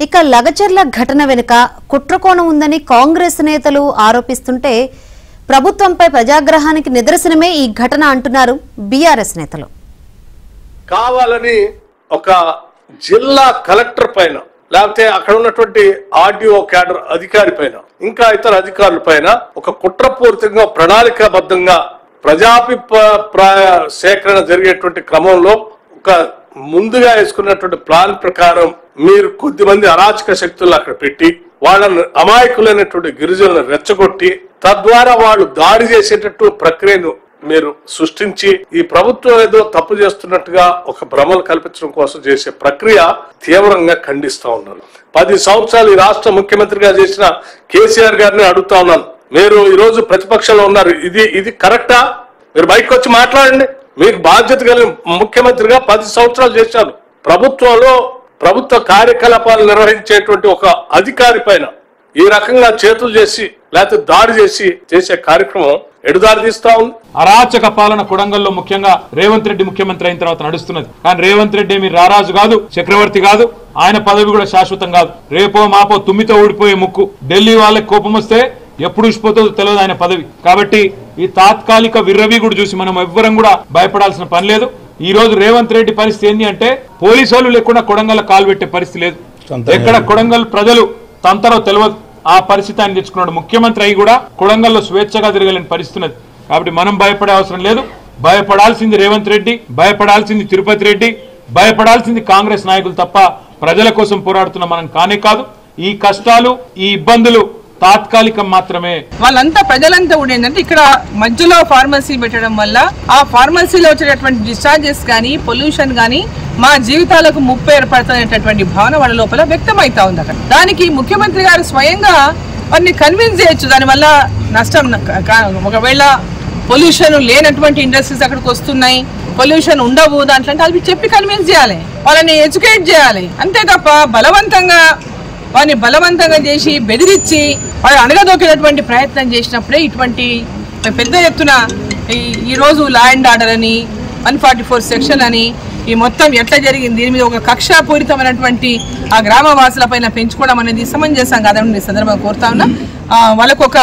ఇక లగచర్ల ఘటన వెనుక కుట్రకోణం ఉందని కాంగ్రెస్ నేతలు ఆరోపిస్తుంటే ప్రభుత్వంపై ప్రజాగ్రహానికి నిదర్శనమే ఈ ఘటన అంటున్నారు బీఆర్ఎస్ నేతలు. కావాలని ఒక జిల్లా కలెక్టర్ పైన లేకపోతే అక్కడ ఉన్నటువంటి ఆర్డీఓ క్యాడర్ అధికారి పైన ఇంకా ఇతర అధికారుల పైన ఒక కుట్రపూరితంగా ప్రణాళికాబద్ధంగా ప్రజాభిప్రాయ సేకరణ జరిగేటువంటి క్రమంలో ఒక ముందుగా వేసుకున్నటువంటి ప్లాన్ ప్రకారం మీరు కొద్దిమంది అరాచక శక్తులను అక్కడ పెట్టి వాళ్ళని అమాయకులైనటువంటి గిరిజనులను రెచ్చగొట్టి తద్వారా వాళ్ళు దాడి చేసేటట్టు ప్రక్రియను మీరు సృష్టించి ఈ ప్రభుత్వం ఏదో తప్పు చేస్తున్నట్టుగా ఒక భ్రమలు కల్పించడం కోసం చేసే ప్రక్రియ తీవ్రంగా ఖండిస్తా ఉన్నాను. 10 సంవత్సరాలు ఈ రాష్ట్ర ముఖ్యమంత్రిగా చేసిన కేసీఆర్ గారిని అడుగుతా ఉన్నాను. మీరు ఈ రోజు ప్రతిపక్షంలో ఉన్నారు, ఇది కరెక్టా? మీరు బయటకు వచ్చి మాట్లాడండి. మీకు బాధ్యత కలిగిన ముఖ్యమంత్రిగా 10 సంవత్సరాలు చేశారు. ప్రభుత్వంలో ప్రభుత్వ కార్యకలాపాలు నిర్వహించేటువంటి ఒక అధికారి పైన ఈ రకంగా చేతులు చేసి లేకపోతే దాడి చేసి చేసే కార్యక్రమం ఎడుదారి తీస్తా ఉంది. అరాచక పాలన కొడంగల్లో ముఖ్యంగా రేవంత్ రెడ్డి ముఖ్యమంత్రి అయిన తర్వాత నడుస్తున్నది. కానీ రేవంత్ రెడ్డి ఏమి రారాజు కాదు, చక్రవర్తి కాదు, ఆయన పదవి కూడా శాశ్వతం కాదు. రేపో మాపో తుమ్మితో ఊడిపోయే ముక్కు. ఢిల్లీ వాళ్ళకి కోపం వస్తే ఎప్పుడు ఊసిపోతుందో తెలియదు ఆయన పదవి. కాబట్టి ఈ తాత్కాలిక విర్రవీగుడు చూసి మనం ఎవ్వరం కూడా భయపడాల్సిన పని లేదు. ఈ రోజు రేవంత్ రెడ్డి పరిస్థితి ఏంటి అంటే పోలీసు వాళ్ళు లేకుండా కొడంగల్ కాలు పెట్టే పరిస్థితి లేదు. ఎక్కడ కొడంగల్ ప్రజలు తంతరో తెలియదు. ఆ పరిస్థితి ఆయన తెచ్చుకున్నాడు. ముఖ్యమంత్రి అయి కూడా కొడంగల్లో స్వేచ్ఛగా తిరగలేని పరిస్థితి ఉన్నది. కాబట్టి మనం భయపడే అవసరం లేదు. భయపడాల్సింది రేవంత్ రెడ్డి, భయపడాల్సింది తిరుపతి రెడ్డి, భయపడాల్సింది కాంగ్రెస్ నాయకులు తప్ప ప్రజల కోసం పోరాడుతున్న మనం కానే కాదు. ఈ కష్టాలు ఈ ఇబ్బందులు తాత్కాలికం మాత్రమే. వాళ్ళంతా ప్రజలంతా కూడా ఏంటంటే ఇక్కడ మధ్యలో ఫార్మసీ పెట్టడం వల్ల ఆ ఫార్మసీలో వచ్చేటటువంటి డిశ్చార్జెస్ కానీ పొల్యూషన్ కానీ మా జీవితాలకు ముప్పు ఏర్పడుతున్నటువంటి భావన వాళ్ళ లోపల వ్యక్తమైతా ఉంది. అక్కడ దానికి ముఖ్యమంత్రి గారు స్వయంగా వారిని కన్విన్స్ చేయొచ్చు. దానివల్ల నష్టం ఒకవేళ పొల్యూషన్ లేనటువంటి ఇండస్ట్రీస్ అక్కడికి వస్తున్నాయి, పొల్యూషన్ ఉండవు దాంట్లో అవి చెప్పి కన్విన్స్ చేయాలి, వాళ్ళని ఎడ్యుకేట్ చేయాలి. అంతే తప్ప వారిని బలవంతంగా చేసి బెదిరించి వాళ్ళు అణగదొక్కినటువంటి ప్రయత్నం చేసినప్పుడే ఇటువంటి పెద్ద ఎత్తున ఈరోజు లా అండ్ ఆర్డర్ అని 144 సెక్షన్ అని ఈ మొత్తం ఎట్లా జరిగింది దీని మీద ఒక కక్షాపూరితమైనటువంటి ఆ గ్రామవాసుల పైన పెంచుకోవడం అనేది సమంజసం కాదని సందర్భంగా కోరుతా ఉన్నా. వాళ్ళకు ఒక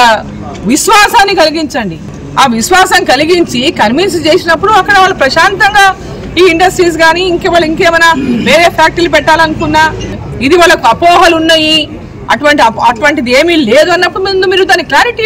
విశ్వాసాన్ని కలిగించండి. ఆ విశ్వాసం కలిగించి కన్విన్స్ చేసినప్పుడు అక్కడ వాళ్ళు ప్రశాంతంగా ఈ ఇండస్ట్రీస్ కానీ ఇంకేమైనా వేరే ఫ్యాక్టరీలు పెట్టాలనుకున్నా ఇది వాళ్ళకు అపోహలు ఉన్నాయి, అటువంటిది ఏమీ లేదు అన్నప్పుడు మీరు దాని క్లారిటీ